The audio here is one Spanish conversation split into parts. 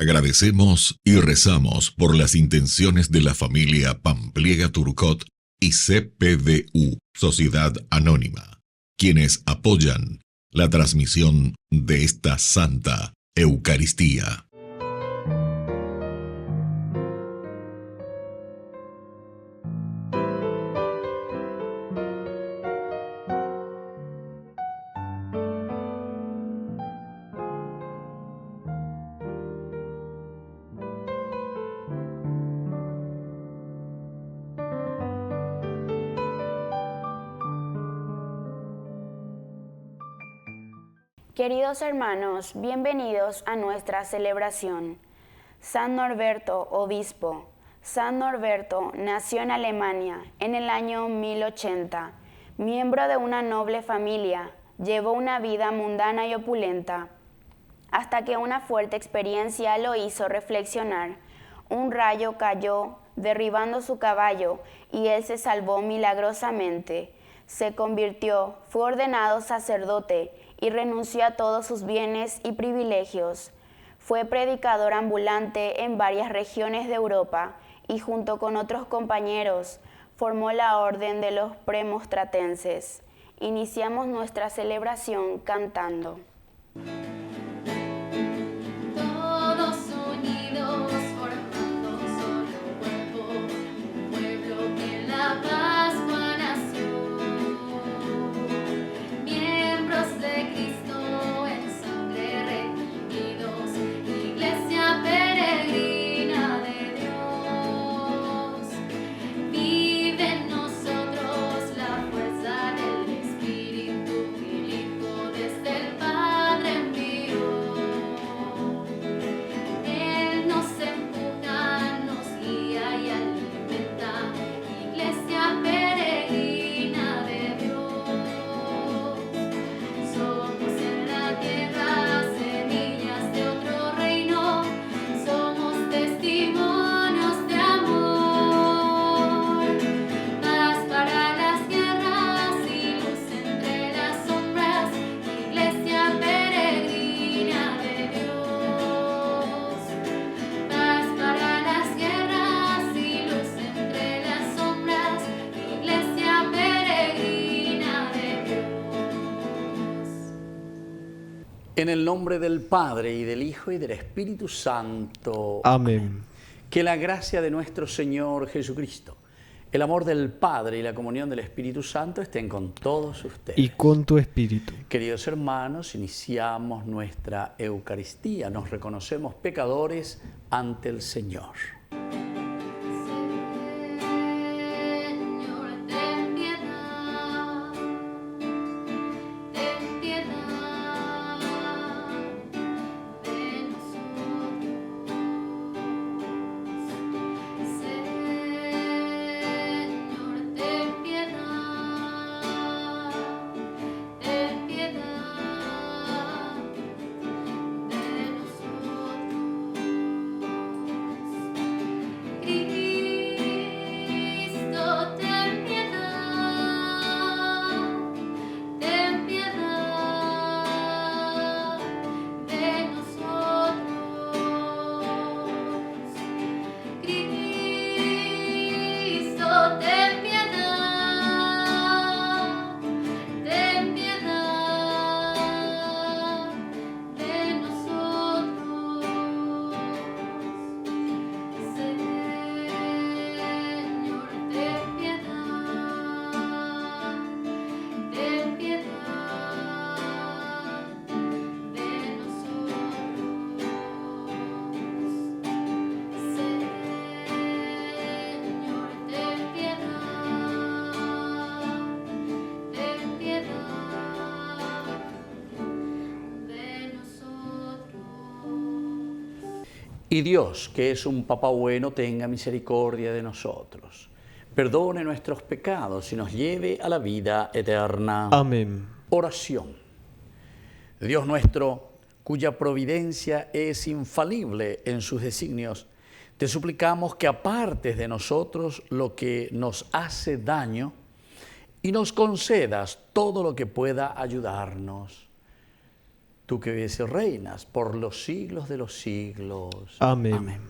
Agradecemos y rezamos por las intenciones de la familia Pampliega Turcot y CPDU, Sociedad Anónima, quienes apoyan la transmisión de esta Santa Eucaristía. Queridos hermanos, bienvenidos a nuestra celebración. San Norberto, obispo. San Norberto nació en Alemania en el año 1080. Miembro de una noble familia, llevó una vida mundana y opulenta, hasta que una fuerte experiencia lo hizo reflexionar. Un rayo cayó, derribando su caballo, y él se salvó milagrosamente. Se convirtió, fue ordenado sacerdote, y renunció a todos sus bienes y privilegios. Fue predicador ambulante en varias regiones de Europa y junto con otros compañeros formó la orden de los premonstratenses. Iniciamos nuestra celebración cantando. Todos unidos formando un solo cuerpo, un pueblo que en la Pascua nació. Miembros de Cristo en sangre redimidos, Iglesia peregrina de Dios. Vive en nosotros la fuerza del Espíritu que el Hijo desde el Padre envió. Él nos empuja, nos guía y alimenta, Iglesia peregrina de Dios. Somos en la tierra semillas de otro reino, somos testimonios de amor. Paz para las guerras y luz entre las sombras, Iglesia peregrina de Dios. Paz para las guerras y luz entre las sombras, Iglesia peregrina de Dios. En el nombre del Padre, y del Hijo, y del Espíritu Santo. Amén. Que la gracia de nuestro Señor Jesucristo, el amor del Padre y la comunión del Espíritu Santo estén con todos ustedes. Y con tu espíritu. Queridos hermanos, iniciamos nuestra Eucaristía. Nos reconocemos pecadores ante el Señor. Señor, ten piedad de nosotros. Señor, ten piedad de nosotros. Cristo, ten piedad de nosotros. Cristo, ten piedad de nosotros. Señor, ten piedad de nosotros. Señor, ten piedad de nosotros. Y Dios, que es un Papá bueno, tenga misericordia de nosotros. Perdone nuestros pecados y nos lleve a la vida eterna. Amén. Oración. Dios nuestro, cuya providencia es infalible en sus designios, te suplicamos que apartes de nosotros lo que nos hace daño y nos concedas todo lo que pueda ayudarnos. tú que vives y reinas por los siglos de los siglos. Amén. Amén.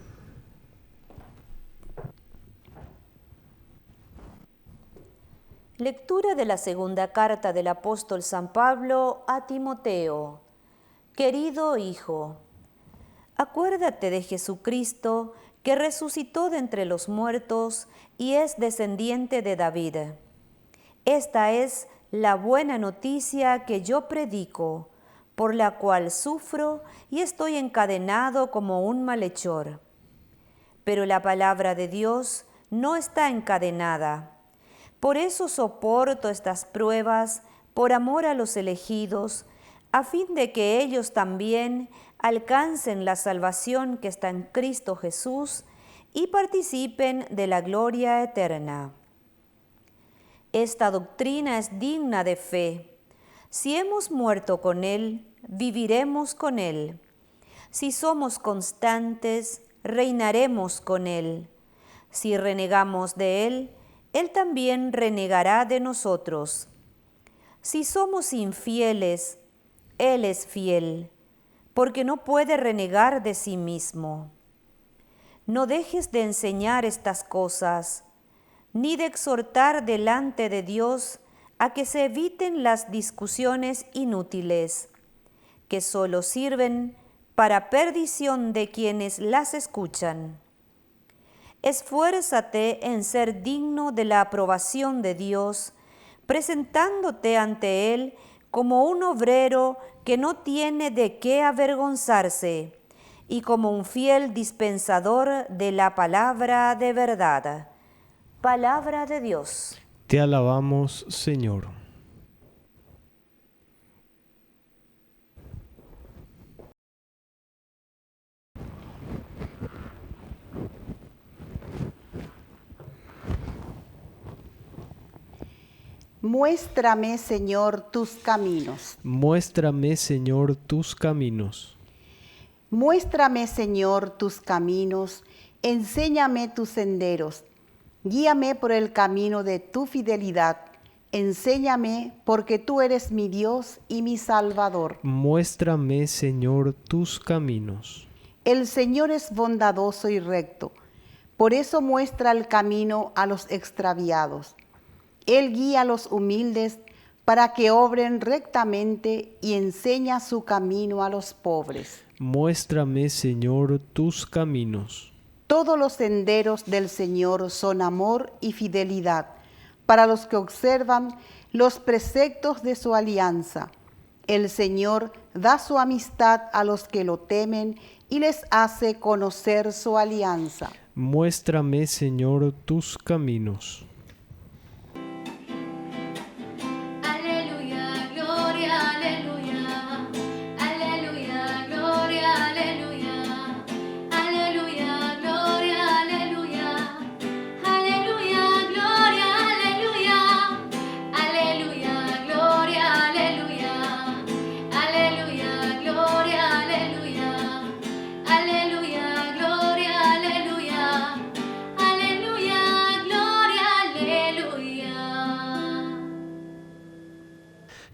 Lectura de la segunda carta del apóstol San Pablo a Timoteo. Querido hijo, acuérdate de Jesucristo, que resucitó de entre los muertos y es descendiente de David. Esta es la buena noticia que yo predico, por la cual sufro y estoy encadenado como un malhechor. Pero la palabra de Dios no está encadenada. Por eso soporto estas pruebas por amor a los elegidos, a fin de que ellos también alcancen la salvación que está en Cristo Jesús y participen de la gloria eterna. Esta doctrina es digna de fe. Si hemos muerto con Él, viviremos con Él. Si somos constantes, reinaremos con Él. Si renegamos de Él, Él también renegará de nosotros. Si somos infieles, Él es fiel, porque no puede renegar de sí mismo. No dejes de enseñar estas cosas, ni de exhortar delante de Dios a que se eviten las discusiones inútiles, que solo sirven para perdición de quienes las escuchan. Esfuérzate en ser digno de la aprobación de Dios, presentándote ante Él como un obrero que no tiene de qué avergonzarse y como un fiel dispensador de la palabra de verdad. Palabra de Dios. Te alabamos, Señor. Muéstrame, Señor, tus caminos. Muéstrame, Señor, tus caminos. Muéstrame, Señor, tus caminos. Enséñame tus senderos. Guíame por el camino de tu fidelidad. Enséñame, porque tú eres mi Dios y mi Salvador. Muéstrame, Señor, tus caminos. El Señor es bondadoso y recto. Por eso muestra el camino a los extraviados. Él guía a los humildes para que obren rectamente y enseña su camino a los pobres. Muéstrame, Señor, tus caminos. Todos los senderos del Señor son amor y fidelidad para los que observan los preceptos de su alianza. El Señor da su amistad a los que lo temen y les hace conocer su alianza. Muéstrame, Señor, tus caminos. Aleluya, gloria, aleluya. Aleluya, gloria, aleluya. Aleluya, gloria, aleluya. Aleluya, gloria, aleluya. Aleluya, gloria, aleluya. Aleluya, gloria, aleluya. Aleluya, gloria, aleluya. Aleluya, gloria, aleluya.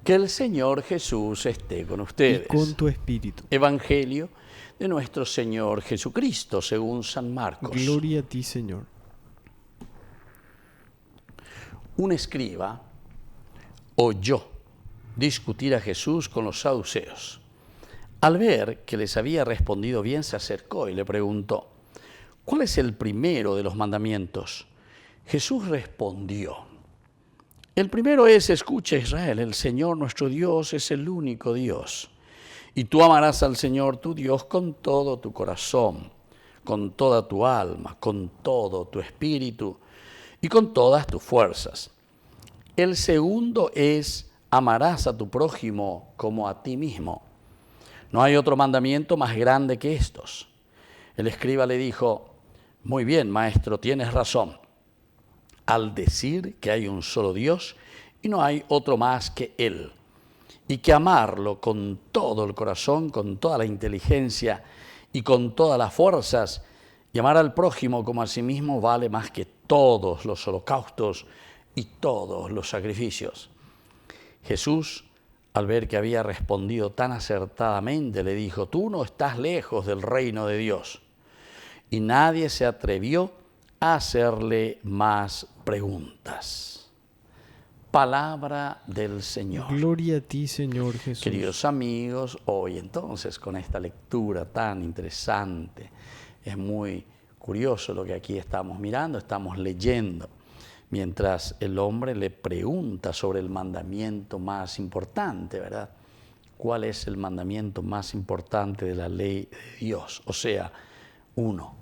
Que el Señor Jesús esté con ustedes. Y con tu espíritu. Evangelio de nuestro Señor Jesucristo, según San Marcos. Gloria a ti, Señor. Un escriba oyó discutir a Jesús con los saduceos. Al ver que les había respondido bien, se acercó y le preguntó: ¿cuál es el primero de los mandamientos? Jesús respondió: el primero es: escucha, Israel, el Señor nuestro Dios es el único Dios. Y tú amarás al Señor tu Dios con todo tu corazón, con toda tu alma, con todo tu espíritu y con todas tus fuerzas. El segundo es: amarás a tu prójimo como a ti mismo. No hay otro mandamiento más grande que estos. El escriba le dijo: muy bien, maestro, tienes razón al decir que hay un solo Dios y no hay otro más que Él, y que amarlo con todo el corazón, con toda la inteligencia y con todas las fuerzas, y amar al prójimo como a sí mismo vale más que todos los holocaustos y todos los sacrificios. Jesús al ver que había respondido tan acertadamente, le dijo: tú no estás lejos del reino de Dios. Y nadie se atrevió a hacerle más preguntas. Palabra del Señor. Gloria a ti, Señor Jesús. Queridos amigos, hoy entonces con esta lectura tan interesante, es muy curioso lo que aquí estamos mirando, estamos leyendo, mientras el hombre le pregunta sobre el mandamiento más importante, ¿verdad? ¿Cuál es el mandamiento más importante de la ley de Dios? O sea, uno,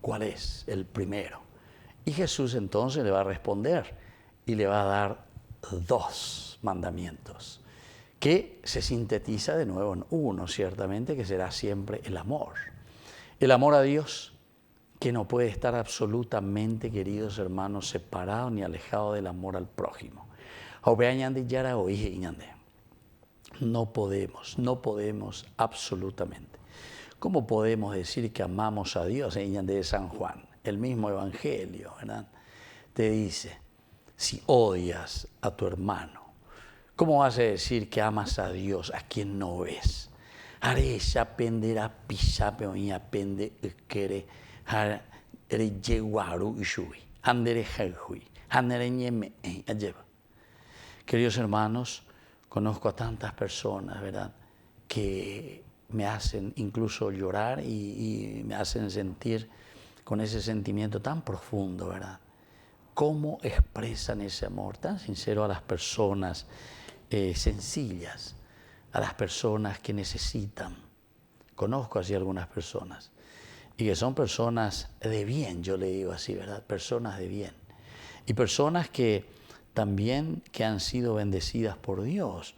¿cuál es el primero? Y Jesús entonces le va a responder y le va a dar dos mandamientos, que se sintetiza de nuevo en uno, ciertamente, que será siempre el amor. El amor a Dios, que no puede estar absolutamente, queridos hermanos, separado ni alejado del amor al prójimo. No podemos absolutamente. ¿Cómo podemos decir que amamos a Dios? De San Juan, el mismo Evangelio, ¿verdad? Te dice: si odias a tu hermano, ¿cómo vas a decir que amas a Dios a quien no ves? Queridos hermanos, conozco a tantas personas, ¿verdad?, que me hacen incluso llorar y me hacen sentir con ese sentimiento tan profundo, ¿verdad? ¿Cómo expresan ese amor tan sincero a las personas sencillas, a las personas que necesitan? Conozco así algunas personas, y que son personas de bien, yo le digo así, ¿verdad? Personas de bien. Y personas que también que han sido bendecidas por Dios,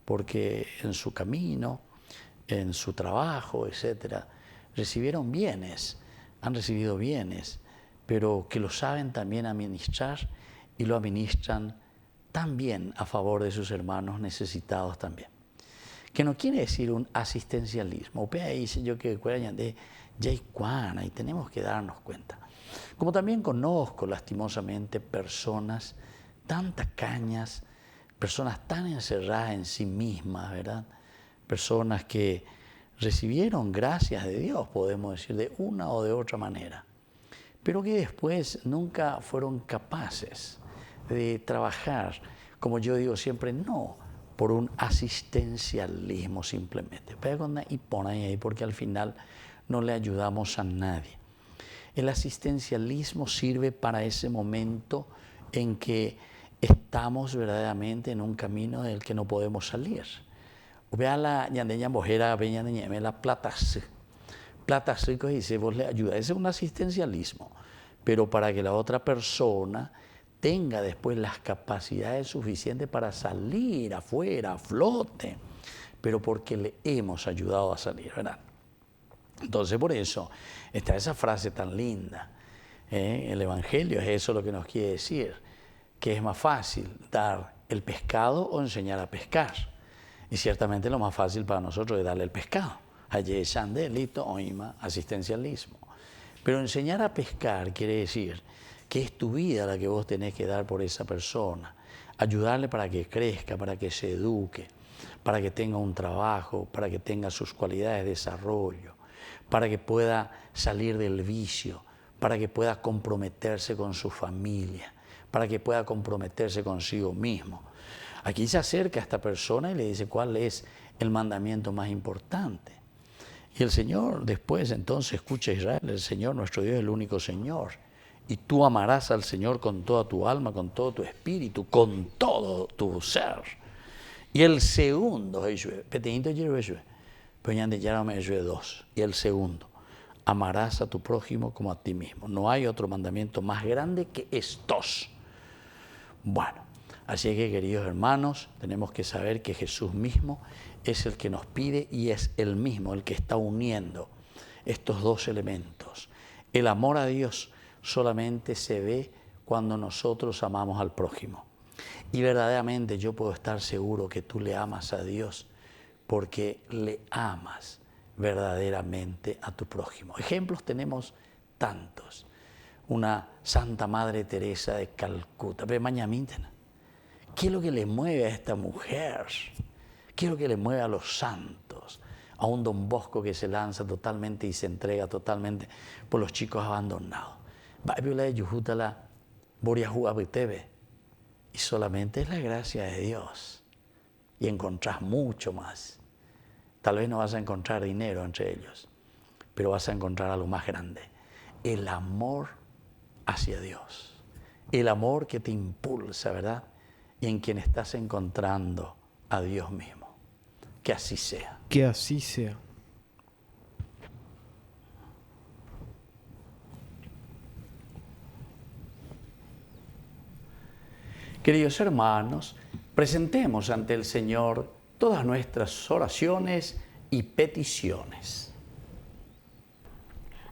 porque en su camino, en su trabajo, etcétera, recibieron bienes, han recibido bienes, pero que lo saben también administrar y lo administran también a favor de sus hermanos necesitados también. Que no quiere decir un asistencialismo. Dice yo que de y tenemos que darnos cuenta. Como también conozco lastimosamente personas tan tacañas, personas tan encerradas en sí mismas, ¿verdad? Personas que recibieron gracias de Dios, podemos decir, de una o de otra manera, pero que después nunca fueron capaces de trabajar, como yo digo siempre, no por un asistencialismo simplemente, porque al final no le ayudamos a nadie. El asistencialismo sirve para ese momento en que estamos verdaderamente en un camino del que no podemos salir. Vea la ñandeña mojera, la plata que dice, vos le ayuda. Ese es un asistencialismo, pero para que la otra persona tenga después las capacidades suficientes para salir afuera, a flote, pero porque le hemos ayudado a salir, ¿verdad? Entonces, por eso está esa frase tan linda. El Evangelio es eso lo que nos quiere decir, que es más fácil dar el pescado o enseñar a pescar. Y ciertamente lo más fácil para nosotros es darle el pescado. Allí delito oima, asistencialismo. Pero enseñar a pescar quiere decir que es tu vida la que vos tenés que dar por esa persona. Ayudarle para que crezca, para que se eduque, para que tenga un trabajo, para que tenga sus cualidades de desarrollo, para que pueda salir del vicio, para que pueda comprometerse con su familia, para que pueda comprometerse consigo mismo. Aquí se acerca a esta persona y le dice cuál es el mandamiento más importante. Y el Señor después, entonces, escucha Israel, el Señor nuestro Dios es el único Señor. Y tú amarás al Señor con toda tu alma, con todo tu espíritu, con todo tu ser. Y el segundo, y el segundo, amarás a tu prójimo como a ti mismo. No hay otro mandamiento más grande que estos. Bueno, así que, queridos hermanos, tenemos que saber que Jesús mismo es el que nos pide y es el mismo el que está uniendo estos dos elementos. El amor a Dios solamente se ve cuando nosotros amamos al prójimo. Y verdaderamente yo puedo estar seguro que tú le amas a Dios porque le amas verdaderamente a tu prójimo. Ejemplos tenemos tantos. Una Santa Madre Teresa de Calcuta. ¿Qué es lo que le mueve a esta mujer? Quiero que le mueva a los santos, a un Don Bosco que se lanza totalmente y se entrega totalmente por los chicos abandonados. Y solamente es la gracia de Dios. Y encontrás mucho más. Tal vez no vas a encontrar dinero entre ellos, pero vas a encontrar algo más grande. El amor hacia Dios. El amor que te impulsa, ¿verdad? Y en quien estás encontrando a Dios mismo. Que así sea. Que así sea. Queridos hermanos, presentemos ante el Señor todas nuestras oraciones y peticiones.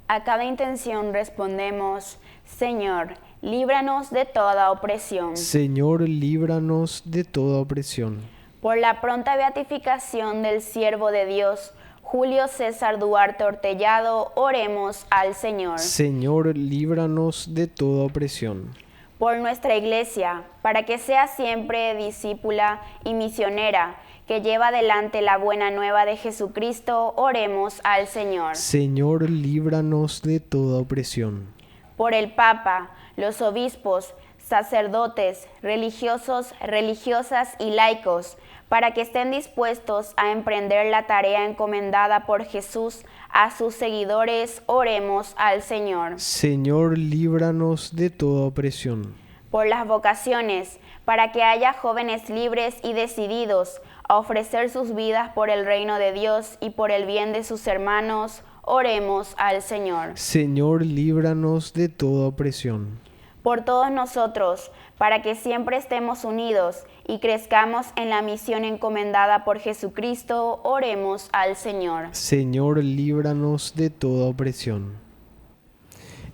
A cada intención respondemos, Señor, líbranos de toda opresión. Señor, líbranos de toda opresión. Por la pronta beatificación del siervo de Dios, Julio César Duarte Ortellado, oremos al Señor. Señor, líbranos de toda opresión. Por nuestra Iglesia, para que sea siempre discípula y misionera, que lleva adelante la buena nueva de Jesucristo, oremos al Señor. Señor, líbranos de toda opresión. Por el Papa, los obispos, sacerdotes, religiosos, religiosas y laicos, para que estén dispuestos a emprender la tarea encomendada por Jesús a sus seguidores, oremos al Señor. Señor, líbranos de toda opresión. Por las vocaciones, para que haya jóvenes libres y decididos a ofrecer sus vidas por el reino de Dios y por el bien de sus hermanos, oremos al Señor. Señor, líbranos de toda opresión. Por todos nosotros, para que siempre estemos unidos y crezcamos en la misión encomendada por Jesucristo, oremos al Señor. Señor, líbranos de toda opresión.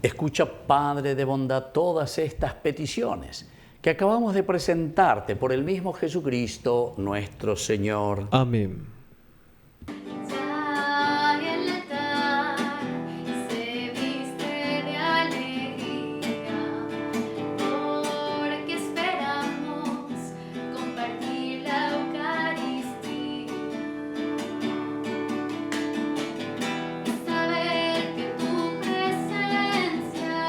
Escucha, Padre de bondad, todas estas peticiones que acabamos de presentarte por el mismo Jesucristo, nuestro Señor. Amén. Ya el altar se viste de alegría, porque esperamos compartir la Eucaristía. Y saber que tu presencia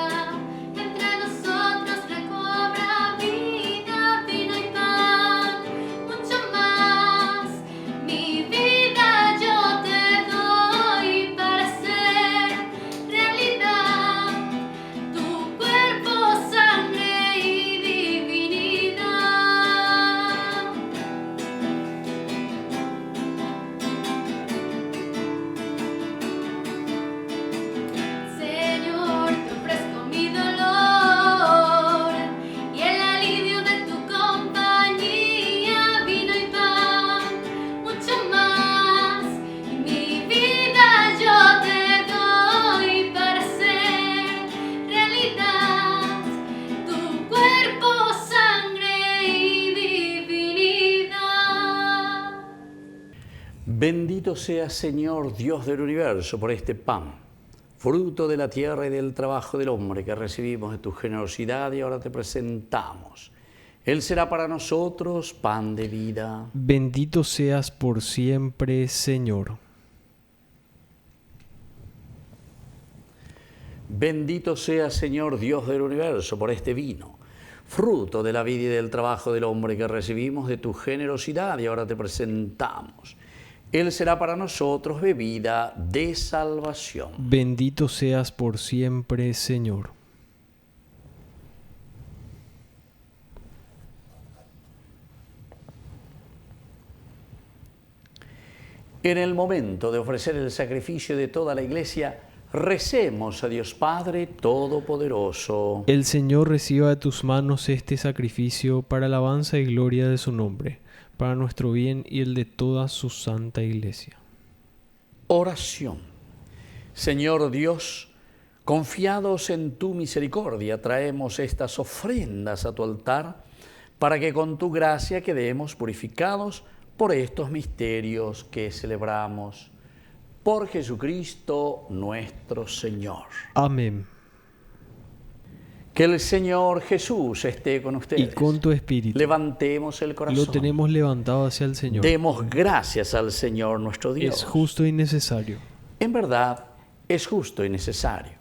entre nosotros recobra vida, vino y pan, mucho más. Mi vida yo te doy para hacer realidad tu cuerpo, sangre y divinidad. Señor, te ofrezco mi dolor y el alivio de tu compañía, vino y pan, mucho más. Y mi vida yo te doy para hacer realidad tu cuerpo, sangre y divinidad. Bendito sea, Señor, Dios del universo, por este pan, fruto de la tierra y del trabajo del hombre que recibimos de tu generosidad y ahora te presentamos. Él será para nosotros pan de vida. Bendito seas por siempre, Señor. Bendito sea, Señor, Dios del universo, por este vino, fruto de la vida y del trabajo del hombre que recibimos de tu generosidad y ahora te presentamos. Él será para nosotros bebida de salvación. Bendito seas por siempre, Señor. En el momento de ofrecer el sacrificio de toda la Iglesia, recemos a Dios Padre Todopoderoso. El Señor reciba de tus manos este sacrificio para alabanza y gloria de su nombre, para nuestro bien y el de toda su santa Iglesia. Oración. Señor Dios, confiados en tu misericordia, traemos estas ofrendas a tu altar para que con tu gracia quedemos purificados por estos misterios que celebramos. Por Jesucristo nuestro Señor. Amén. Que el Señor Jesús esté con ustedes. Y con tu espíritu. Levantemos el corazón. Lo tenemos levantado hacia el Señor. Demos gracias al Señor nuestro Dios. Es justo y necesario. En verdad, es justo y necesario.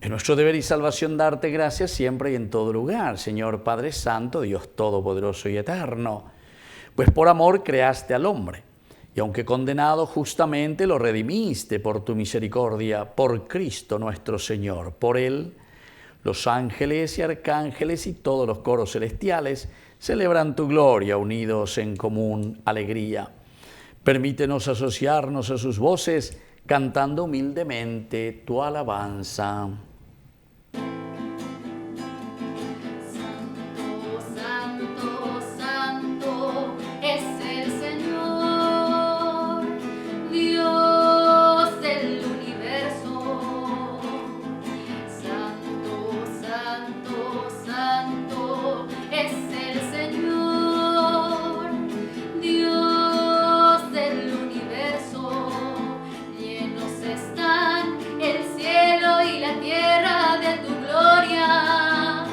Es nuestro deber y salvación darte gracias siempre y en todo lugar, Señor Padre Santo, Dios Todopoderoso y Eterno. Pues por amor creaste al hombre, y aunque condenado justamente lo redimiste por tu misericordia, por Cristo nuestro Señor. Por Él, los ángeles y arcángeles y todos los coros celestiales celebran tu gloria unidos en común alegría. Permítenos asociarnos a sus voces cantando humildemente tu alabanza. Santo, santo es el Señor, Dios del universo. Santo, santo, santo es el Señor, Dios del universo. Llenos están el cielo y la tierra de tu gloria.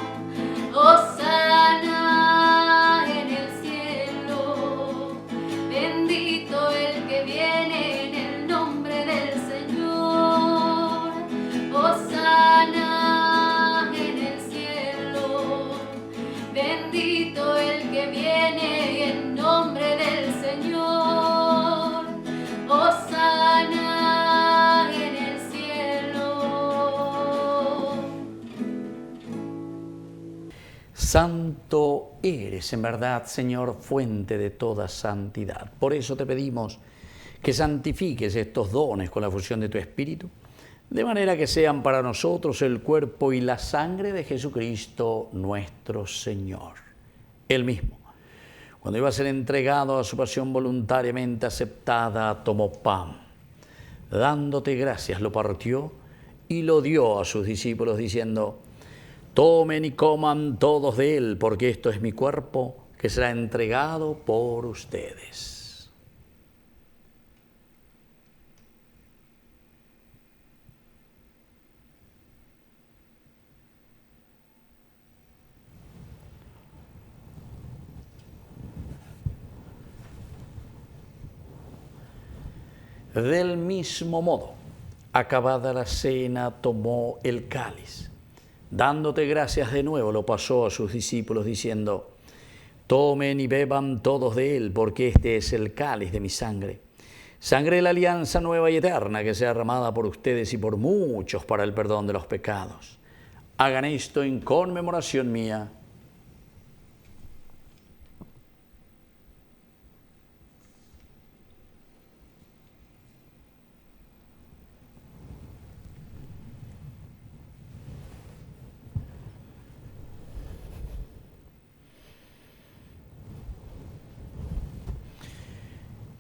Hosana en el cielo, bendito el que viene en el nombre del Señor. Hosana en el cielo, bendito el que viene en nombre del Señor. Hosana en el cielo. Santo eres, en verdad, Señor, fuente de toda santidad. Por eso te pedimos que santifiques estos dones con la fusión de tu Espíritu, de manera que sean para nosotros el cuerpo y la sangre de Jesucristo nuestro Señor. Él mismo, cuando iba a ser entregado a su pasión voluntariamente aceptada, tomó pan. Dándote gracias, lo partió y lo dio a sus discípulos, diciendo: tomen y coman todos de él, porque esto es mi cuerpo, que será entregado por ustedes. Del mismo modo, acabada la cena, tomó el cáliz. Dándote gracias de nuevo, lo pasó a sus discípulos, diciendo: tomen y beban todos de él, porque este es el cáliz de mi sangre. Sangre de la alianza nueva y eterna, que sea derramada por ustedes y por muchos para el perdón de los pecados. Hagan esto en conmemoración mía.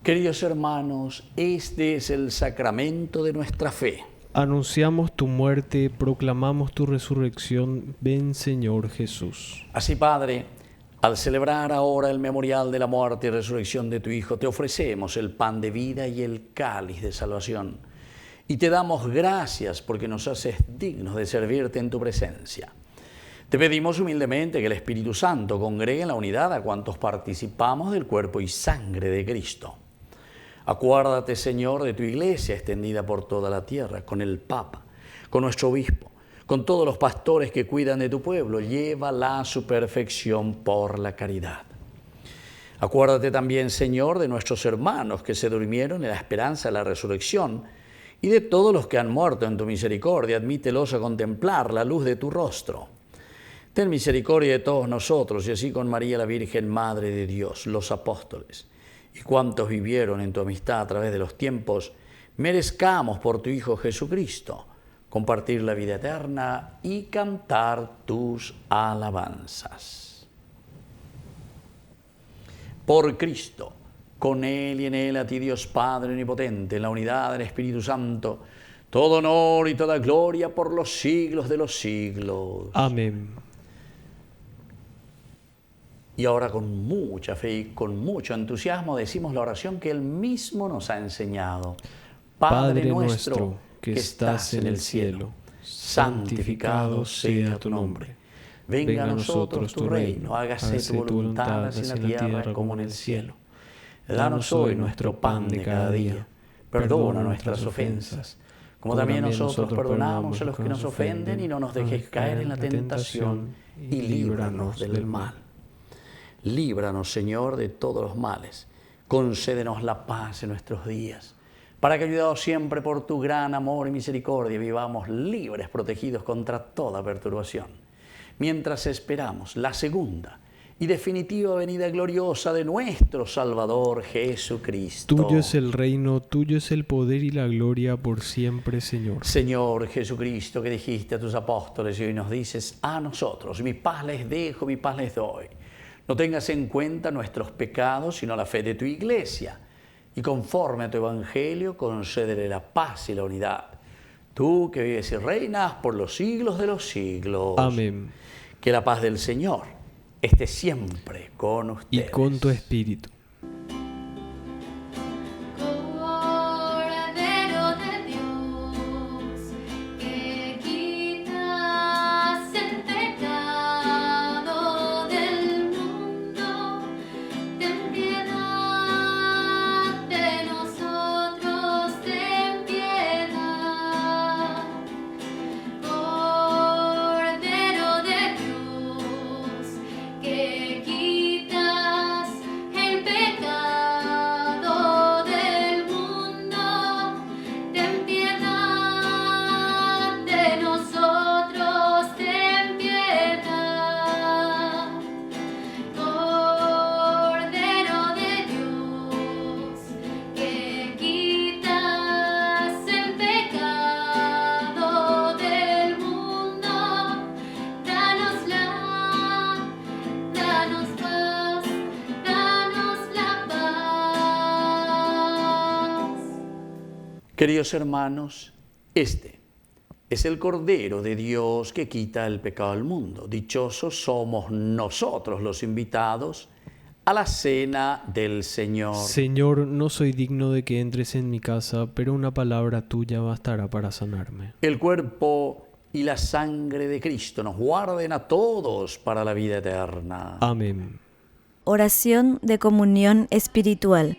Queridos hermanos, este es el sacramento de nuestra fe. Anunciamos tu muerte, proclamamos tu resurrección. Ven, Señor Jesús. Así, Padre, al celebrar ahora el memorial de la muerte y resurrección de tu Hijo, te ofrecemos el pan de vida y el cáliz de salvación. Y te damos gracias porque nos haces dignos de servirte en tu presencia. Te pedimos humildemente que el Espíritu Santo congregue en la unidad a cuantos participamos del cuerpo y sangre de Cristo. Acuérdate, Señor, de tu iglesia extendida por toda la tierra, con el Papa, con nuestro obispo, con todos los pastores que cuidan de tu pueblo. Llévala a su perfección por la caridad. Acuérdate también, Señor, de nuestros hermanos que se durmieron en la esperanza de la resurrección y de todos los que han muerto en tu misericordia. Admítelos a contemplar la luz de tu rostro. Ten misericordia de todos nosotros y así con María la Virgen, Madre de Dios, los apóstoles y cuantos vivieron en tu amistad a través de los tiempos, merezcamos por tu Hijo Jesucristo compartir la vida eterna y cantar tus alabanzas. Por Cristo, con Él y en Él, a ti Dios Padre Omnipotente, en la unidad del Espíritu Santo, todo honor y toda gloria por los siglos de los siglos. Amén. Y ahora con mucha fe y con mucho entusiasmo decimos la oración que Él mismo nos ha enseñado. Padre nuestro que estás en el cielo, santificado sea tu nombre. Venga a nosotros tu reino, hágase tu voluntad así en la tierra como en el cielo. Danos hoy nuestro pan de cada día. Perdona nuestras ofensas, como también nosotros perdonamos a los que nos ofenden, y no nos dejes caer en la tentación, y líbranos del mal. Líbranos, Señor, de todos los males. Concédenos la paz en nuestros días, para que, ayudados siempre por tu gran amor y misericordia, vivamos libres, protegidos contra toda perturbación, mientras esperamos la segunda y definitiva venida gloriosa de nuestro Salvador Jesucristo. Tuyo es el reino, tuyo es el poder y la gloria por siempre, Señor. Señor Jesucristo, que dijiste a tus apóstoles y hoy nos dices a nosotros: mi paz les dejo, mi paz les doy. No tengas en cuenta nuestros pecados, sino la fe de tu Iglesia. Y conforme a tu Evangelio, concédele la paz y la unidad. Tú que vives y reinas por los siglos de los siglos. Amén. Que la paz del Señor esté siempre con ustedes. Y con tu espíritu. Cordero de Dios, que quitas el pecado del mundo, ten piedad de nosotros, ten piedad. Cordero de Dios, que quitas el pecado del mundo, ten piedad de nosotros, ten piedad. Cordero de Dios, que quitas el pecado del mundo, danos paz, danos la paz. Queridos hermanos, este es el Cordero de Dios que quita el pecado del mundo. Dichosos somos nosotros los invitados a la cena del Señor. Señor, no soy digno de que entres en mi casa, pero una palabra tuya bastará para sanarme. El cuerpo y la sangre de Cristo nos guarden a todos para la vida eterna. Amén. Oración de comunión espiritual.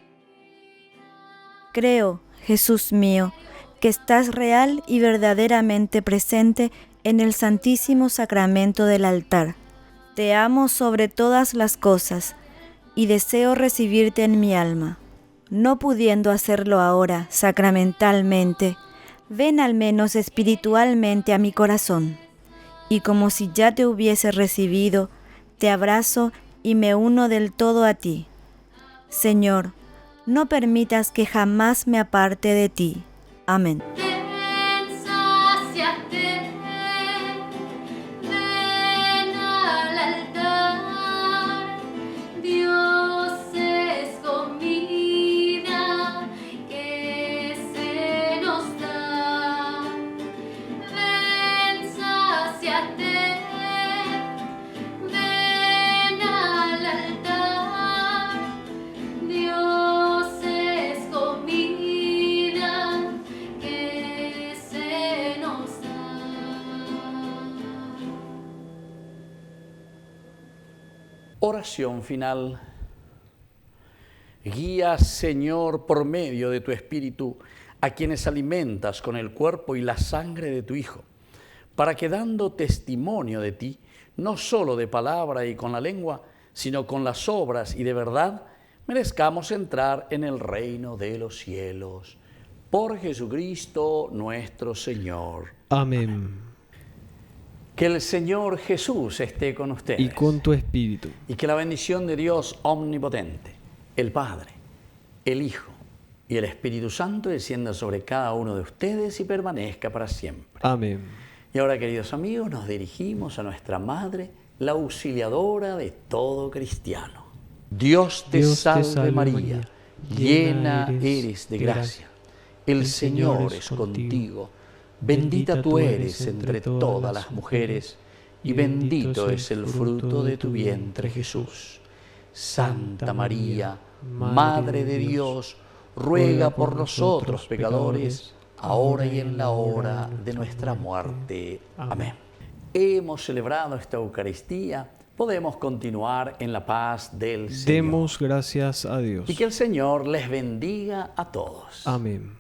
Creo, Jesús mío, que estás real y verdaderamente presente en el Santísimo Sacramento del altar. Te amo sobre todas las cosas y deseo recibirte en mi alma. No pudiendo hacerlo ahora sacramentalmente, ven al menos espiritualmente a mi corazón, y como si ya te hubiese recibido, te abrazo y me uno del todo a ti. Señor, no permitas que jamás me aparte de ti. Amén. Ven, sáciate, ven al altar. Dios es comida que se nos da. Ven, sáciate, ven al altar. Dios es comida que se nos da. Oración final. Guía, Señor, por medio de tu Espíritu, a quienes alimentas con el cuerpo y la sangre de tu Hijo, para que, dando testimonio de ti, no solo de palabra y con la lengua, sino con las obras y de verdad, merezcamos entrar en el reino de los cielos. Por Jesucristo nuestro Señor. Amén. Que el Señor Jesús esté con ustedes. Y con tu espíritu. Y que la bendición de Dios omnipotente, el Padre, el Hijo y el Espíritu Santo descienda sobre cada uno de ustedes y permanezca para siempre. Amén. Y ahora, queridos amigos, nos dirigimos a nuestra Madre, la auxiliadora de todo cristiano. Dios te salve María, llena eres de gracia. El Señor es contigo. Bendita tú eres entre todas las mujeres, y bendito es el fruto de tu vientre, Jesús. Santa María, Madre de Dios, ruega por nosotros pecadores, ahora y en la hora de nuestra muerte. Amén. hemos celebrado esta Eucaristía, podemos continuar en la paz del Señor. Demos gracias a Dios. Y que el Señor les bendiga a todos. Amén.